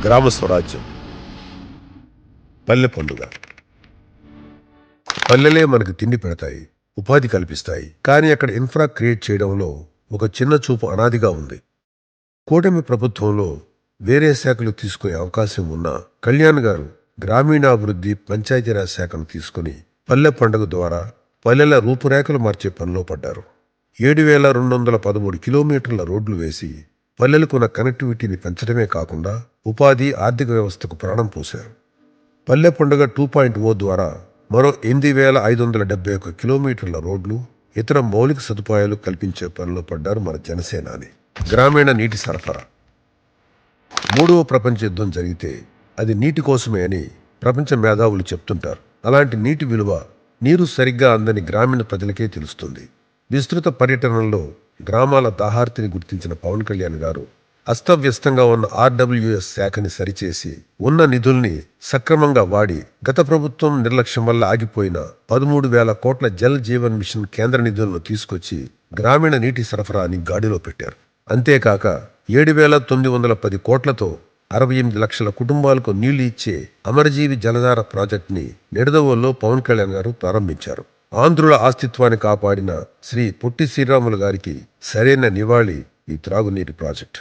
గ్రామ స్వరాజ్యం. పల్లె పండుగ. పల్లెలే మనకు తిండి పెడతాయి, ఉపాధి కల్పిస్తాయి. కానీ అక్కడ ఇన్ఫ్రా క్రియేట్ చేయడంలో ఒక చిన్న చూపు అనాదిగా ఉంది. కూటమి ప్రభుత్వంలో వేరే శాఖలు తీసుకునే అవకాశం ఉన్నా కళ్యాణ్ గారు గ్రామీణాభివృద్ధి పంచాయతీరాజ్ శాఖను తీసుకుని పల్లె పండుగ ద్వారా పల్లెల రూపురేఖలు మార్చే పనిలో పడ్డారు. 7,213 కిలోమీటర్ల రోడ్లు వేసి పల్లెలకున్న కనెక్టివిటీని పెంచడమే కాకుండా ఉపాధి, ఆర్థిక వ్యవస్థకు ప్రాణం పోశారు. పల్లె పండుగ 2.0 ద్వారా మరో 8,571 కిలోమీటర్ల రోడ్లు, ఇతర మౌలిక సదుపాయాలు కల్పించే పనిలో పడ్డారు మన జనసేనాని. గ్రామీణ నీటి సరఫరా. 3వ ప్రపంచ యుద్ధం జరిగితే అది నీటి కోసమే అని ప్రపంచ మేధావులు చెప్తుంటారు. అలాంటి నీటి విలువ నీరు సరిగ్గా అందని గ్రామీణ ప్రజలకే తెలుస్తుంది. విస్తృత పర్యటనల్లో గ్రామాల దాహార్తిని గుర్తించిన పవన్ కళ్యాణ్ గారు అస్తవ్యస్తంగా ఉన్న ఆర్డబ్ల్యూఎస్ శాఖని సరిచేసి ఉన్న నిధుల్ని సక్రమంగా వాడి గత ప్రభుత్వం నిర్లక్ష్యం వల్ల ఆగిపోయిన 13,000 కోట్ల జల్ జీవన్ మిషన్ కేంద్ర నిధులను తీసుకొచ్చి గ్రామీణ నీటి సరఫరాని గాడిలో పెట్టారు. అంతేకాక 7,910 కోట్లతో 68 లక్షల కుటుంబాలకు నీళ్లు ఇచ్చే అమరజీవి జలధార ప్రాజెక్టుని నిడదవోల్లో పవన్ కళ్యాణ్ గారు ప్రారంభించారు. ఆంధ్రుల అస్తిత్వాన్ని కాపాడిన శ్రీ పొట్టి శ్రీరాములు గారికి సరైన నివాళి ఈ త్రాగునీటి ప్రాజెక్టు.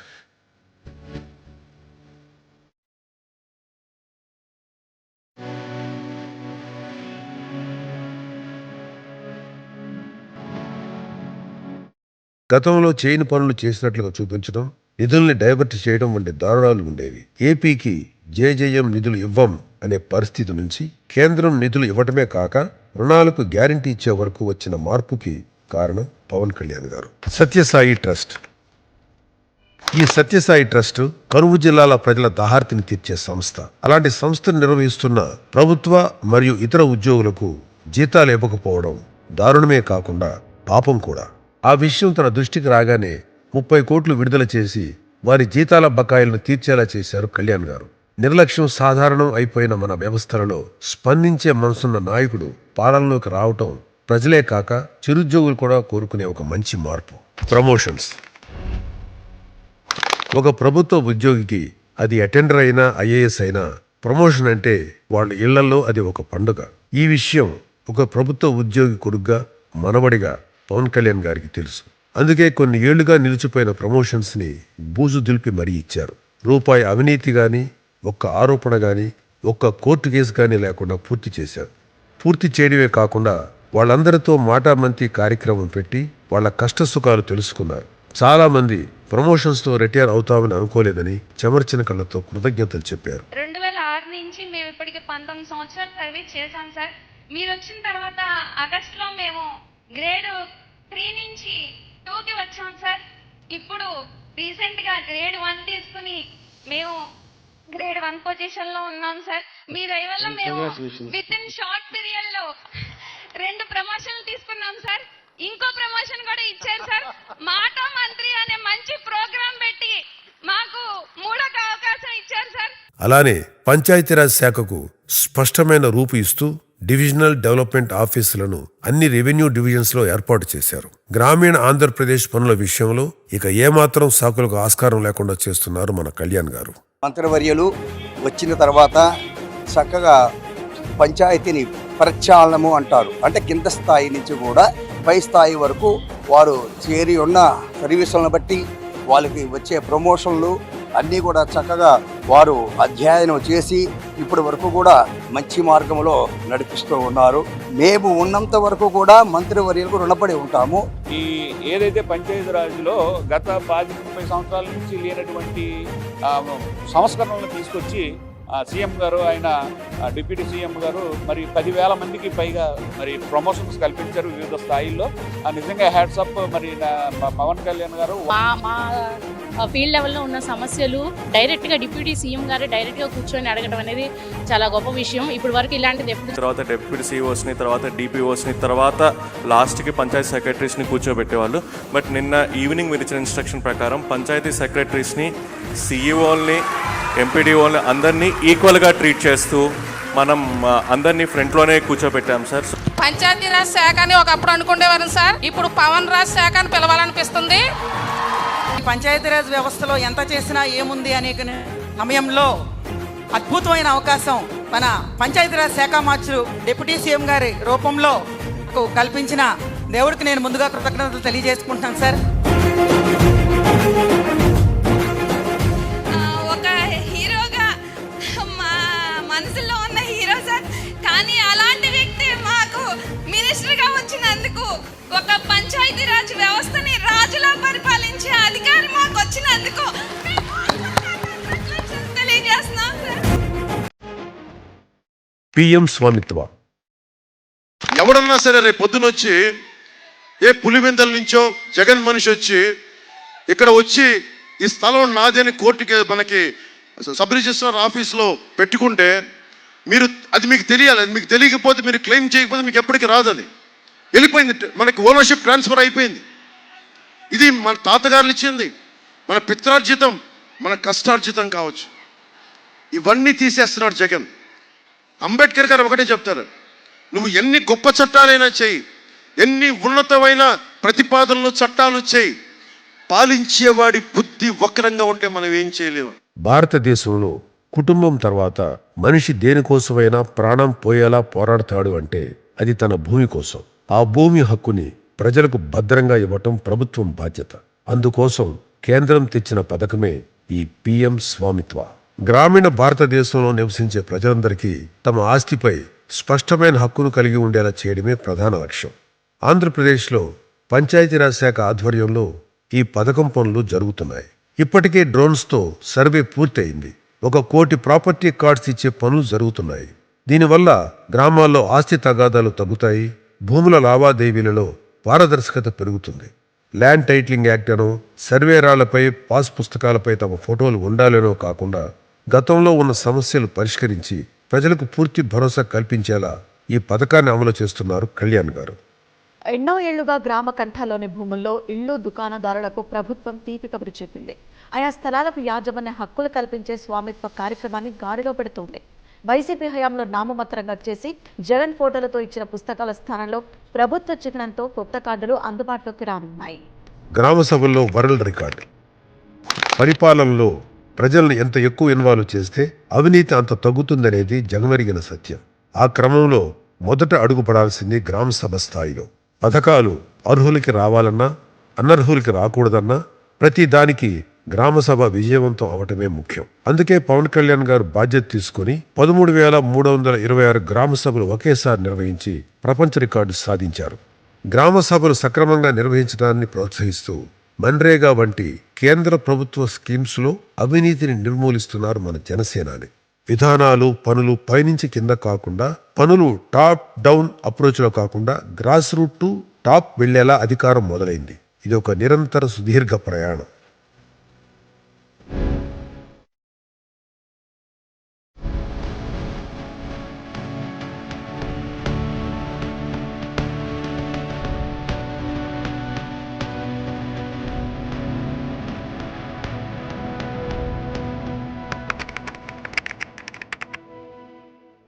గతంలో చేయని పనులు చేసినట్లుగా చూపించడం, నిధుల్ని డైవర్ట్ చేయడం వంటి దారుణాలు ఉండేవి. ఏపీకి జేజేఎం నిధులు ఇవ్వం అనే పరిస్థితి నుంచి కేంద్రం నిధులు ఇవ్వటమే కాక రుణాలకు గ్యారంటీ ఇచ్చే వరకు వచ్చిన మార్పుకి కారణం పవన్ కళ్యాణ్ గారు. సత్యసాయి ట్రస్ట్. ఈ సత్యసాయి ట్రస్ట్ కరువు జిల్లాల ప్రజల దాహార్తిని తీర్చే సంస్థ. అలాంటి సంస్థను నిర్వహిస్తున్న ప్రభుత్వ మరియు ఇతర ఉద్యోగులకు జీతాలు ఇవ్వకపోవడం దారుణమే కాకుండా పాపం కూడా. ఆ విషయం తన దృష్టికి రాగానే 30 కోట్లు విడుదల చేసి వారి జీతాల బకాయిలను తీర్చేలా చేశారు కళ్యాణ్ గారు. నిర్లక్ష్యం సాధారణం అయిపోయిన మన వ్యవస్థలలో స్పందించే మనసున్న నాయకుడు పాలనలోకి రావటం ప్రజలే కాక చిరుద్యోగులు కూడా కోరుకునే ఒక మంచి మార్పు. ప్రమోషన్స్. ఒక ప్రభుత్వ ఉద్యోగికి అది అటెండర్ అయినా ఐఏఎస్ అయినా ప్రమోషన్ అంటే వాళ్ళ ఇళ్లలో అది ఒక పండుగ. ఈ విషయం ఒక ప్రభుత్వ ఉద్యోగి కొడుగ్గా, మనవడిగా పవన్ కళ్యాణ్ గారికి తెలుసు. అందుకే కొన్ని ఏళ్లుగా నిలిచిపోయిన ప్రమోషన్స్ని బూజు దులిపి మరీ ఇచ్చారు. రూపాయి అవినీతి కానీ, ఒక్క ఆరోపణ కానీ, ఒక్క కోర్టు కేసు కానీ లేకుండా పూర్తి చేశారు. పూర్తి చేయడమే కాకుండా వాళ్ళందరితో మాటామంతి కార్యక్రమం పెట్టి వాళ్ళ కష్టసుఖాలు తెలుసుకున్నారు. చాలామంది ప్రమోషన్స్తో రిటైర్ అవుతామని అనుకోలేదని చెమర్చిన కళ్ళతో కృతజ్ఞతలు చెప్పారు. 2006 నుంచి మేము ఇప్పటికి 19 సంవత్సరాలు సర్వీస్ చేశాం సార్. మీరు వచ్చిన తర్వాత ఆగస్టులో మేము గ్రేడ్ 3 నుంచి 2కి వచ్చాం సార్. ఇప్పుడు రీసెంట్ గా గ్రేడ్ 1 తీసుకుని మేము గ్రేడ్ 1 పొజిషన్ లో ఉన్నాం సార్. మీ దయ వల్ల మేము విత్ ఇన్ షార్ట్ పీరియడ్ లో 2 ప్రమోషన్లు తీసుకున్నాం సార్. ఇంకో ప్రమోషన్ కూడా ఇచ్చారు సార్. మాట మంత్రి అనే మంచి ప్రోగ్రాం పెట్టి మాకు 3వ అవకాశం ఇచ్చారు సార్. అలానే పంచాయతీరాజ్ శాఖకు స్పష్టమైన రూపు ఇస్తూ డివిజనల్ డెవలప్మెంట్ ఆఫీసులను అన్ని రెవెన్యూ డివిజన్స్ లో ఏర్పాటు చేశారు. గ్రామీణ ఆంధ్రప్రదేశ్ పనుల విషయంలో ఇక ఏమాత్రం సాకులకు ఆస్కారం లేకుండా చేస్తున్నారు మన కళ్యాణ్ గారు. మంత్రివర్యులు వచ్చిన తర్వాత చక్కగా పంచాయతీని ప్రక్షాళనము అంటారు. అంటే కింద స్థాయి నుంచి కూడా పై స్థాయి వరకు వారు చేరి ఉన్న సర్వీసులను బట్టి వాళ్ళకి వచ్చే ప్రమోషన్లు అన్నీ కూడా చక్కగా వారు అధ్యయనం చేసి ఇప్పటి వరకు కూడా మంచి మార్గంలో నడిపిస్తూ ఉన్నారు. మేము ఉన్నంత వరకు కూడా మంత్రివర్యులకు రుణపడి ఉంటాము. ఈ ఏదైతే పంచాయతీరాజ్లో గత 10-30 సంవత్సరాల నుంచి లేనటువంటి సంస్కరణలను తీసుకొచ్చి సీఎం గారు, ఆయన డిప్యూటీ సీఎం గారు మరి 10,000 మందికి పైగా మరి ప్రమోషన్స్ కల్పించారు వివిధ స్థాయిల్లో. నిజంగా హ్యాట్స్ అప్ మరి పవన్ కళ్యాణ్ గారు. మా ఫీల్డ్ లెవెల్లో ఉన్న సమస్యలు డైరెక్ట్గా డిప్యూటీ సీఎం గారు డైరెక్ట్గా కూర్చొని అడగడం అనేది చాలా గొప్ప విషయం. ఇప్పుడు వరకు ఇలాంటిది ఎప్పుడు. తర్వాత డిప్యూటీ సీఓస్ని, తర్వాత డిపిఓస్ని, తర్వాత లాస్ట్కి పంచాయతీ సెక్రటరీస్ని కూర్చోబెట్టేవాళ్ళు. బట్ నిన్న ఈవినింగ్ మీరు ఇచ్చిన ఇన్స్ట్రక్షన్ ప్రకారం పంచాయతీ సెక్రటరీస్ని, సిఈఓల్ని, ఎంపీడీఓల్ని అందరినీ ఈక్వల్గా ట్రీట్ చేస్తూ మనం అందరినీ ఫ్రంట్లోనే కూర్చోబెట్టాం సార్. పంచాయతీరాజ్ శాఖ అని ఒకప్పుడు అనుకునేవారు సార్. ఇప్పుడు పవన్ రాజ్ శాఖ అని పిలవాలనిపిస్తుంది. పంచాయతీరాజ్ వ్యవస్థలో ఎంత చేసినా ఏముంది అనే సమయంలో అద్భుతమైన అవకాశం మన పంచాయతీరాజ్ శాఖ మార్చులు డిప్యూటీ సీఎం గారి రూపంలో నాకు కల్పించిన దేవుడికి నేను ముందుగా కృతజ్ఞతలు తెలియజేసుకుంటున్నాను సార్. ఒక హీరోగా మా మనసులో ఉన్న హీరో సార్, కానీ అలాంటి వ్యక్తి మాకు మినిస్టర్గా వచ్చినందుకు, ఒక పంచాయతీరాజ్ వ్యవస్థని రాజులా పరిపాలించే అధికారి మాకు వచ్చినందుకు తెలియజేస్తున్నాం సార్. పిఎం స్వామిత్వ. ఎవడన్నా సరే రేపు పొద్దునొచ్చి ఏ పులివెందల నుంచో జగన్ మనిషి వచ్చి ఇక్కడ వచ్చి ఈ స్థలం నాదని కోర్టుకి మనకి సబ్ రిజిస్ట్రార్ ఆఫీస్లో పెట్టుకుంటే అది మీకు తెలియాలి. అది మీకు తెలియకపోతే మీరు క్లెయిమ్ చేయకపోతే మీకు ఎప్పటికీ రాదు. అది వెళ్ళిపోయింది, మనకి ఓనర్షిప్ ట్రాన్స్ఫర్ అయిపోయింది. ఇది మన తాతగారులు ఇచ్చింది, మన పిత్రార్జితం, మన కష్టార్జితం కావచ్చు. ఇవన్నీ తీసేస్తున్నాడు జగన్. అంబేద్కర్ గారు ఒకటే చెప్తారు, నువ్వు ఎన్ని గొప్ప చట్టాలైనా చేయి, ఎన్ని ఉన్నతమైన ప్రతిపాదనలు చట్టాలు చేయి, పాలించేవాడి బుద్ధి వక్రంగా ఉంటే మనం ఏం చేయలేము. భారతదేశంలో కుటుంబం తర్వాత మనిషి దేనికోసమైనా ప్రాణం పోయేలా పోరాడతాడు అంటే అది తన భూమి కోసం. ఆ భూమి హక్కుని ప్రజలకు భద్రంగా ఇవ్వటం ప్రభుత్వం బాధ్యత. అందుకోసం కేంద్రం తెచ్చిన పథకమే ఈ పిఎం స్వామిత్వ. గ్రామీణ భారతదేశంలో నివసించే ప్రజలందరికీ తమ ఆస్తిపై స్పష్టమైన హక్కును కలిగి ఉండేలా చేయడమే ప్రధాన లక్ష్యం. ఆంధ్రప్రదేశ్లో పంచాయతీరాజ్ శాఖ ఆధ్వర్యంలో ఈ పథకం పనులు జరుగుతున్నాయి. ఇప్పటికే డ్రోన్స్తో సర్వే పూర్తయింది. 1 కోటి ప్రాపర్టీ కార్డ్స్ ఇచ్చే పనులు జరుగుతున్నాయి. దీనివల్ల గ్రామాల్లో ఆస్తి తగాదాలు తగ్గుతాయి, భూముల లావాదేవీలలో పారదర్శకత పెరుగుతుంది. ల్యాండ్ టైటిలింగ్ యాక్ట్ అనో, సర్వేరాళ్లపై పాస్ పుస్తకాలపై తమ ఫోటోలు ఉండాలనో కాకుండా గతంలో ఉన్న సమస్యలు పరిష్కరించి ప్రజలకు పూర్తి భరోసా కల్పించేలా ఈ పథకాన్ని అమలు చేస్తున్నారు కళ్యాణ్ గారు. ఎన్నో ఏళ్లుగా గ్రామ కంఠాలోని భూముల్లో ఇళ్లు, దుకాణదారులకు ప్రభుత్వం తీపి కబురు చెప్పింది. ఆయా స్థలాలకు యాజమాన్య హక్కులు కల్పించే స్వామిత్వ కార్యక్రమాన్ని గాడిలో పెడుతోంది. వైసీపీ హయాంలో నామమాత్రంగా చేసి జగన్ ఫోటోలతో ఇచ్చిన పుస్తకాల స్థానంలో ప్రభుత్వ చిహ్నంతో కొత్త కార్డులు అందుబాటులోకి రానున్నాయి. గ్రామ సభల్లో వరల్డ్ రికార్డు. పరిపాలనలో ప్రజలను ఎంత ఎక్కువ ఇన్వాల్వ్ చేస్తే అవినీతి అంత తగ్గుతుందనేది జగమెరిగిన సత్యం. ఆ క్రమంలో మొదట అడుగుపడాల్సింది గ్రామ సభ స్థాయిలో. పథకాలు అర్హులకి రావాలన్నా, అనర్హులకి రాకూడదన్నా ప్రతి దానికి గ్రామసభ విజయవంతం అవటమే ముఖ్యం. అందుకే పవన్ కళ్యాణ్ గారు బాధ్యత తీసుకుని 13,326 గ్రామ సభలు ఒకేసారి నిర్వహించి ప్రపంచ రికార్డు సాధించారు. గ్రామ సభలు సక్రమంగా నిర్వహించడాన్ని ప్రోత్సహిస్తూ మన్రేగా వంటి కేంద్ర ప్రభుత్వ స్కీమ్స్లో అవినీతిని నిర్మూలిస్తున్నారు మన జనసేనాని. విధానాలు, పనులు పైనుంచి కింద కాకుండా, పనులు టాప్ డౌన్ అప్రోచ్లో కాకుండా గ్రాస్ రూట్ టు టాప్ వెళ్లేలా అధికారం మొదలైంది. ఇది ఒక నిరంతర సుదీర్ఘ ప్రయాణం.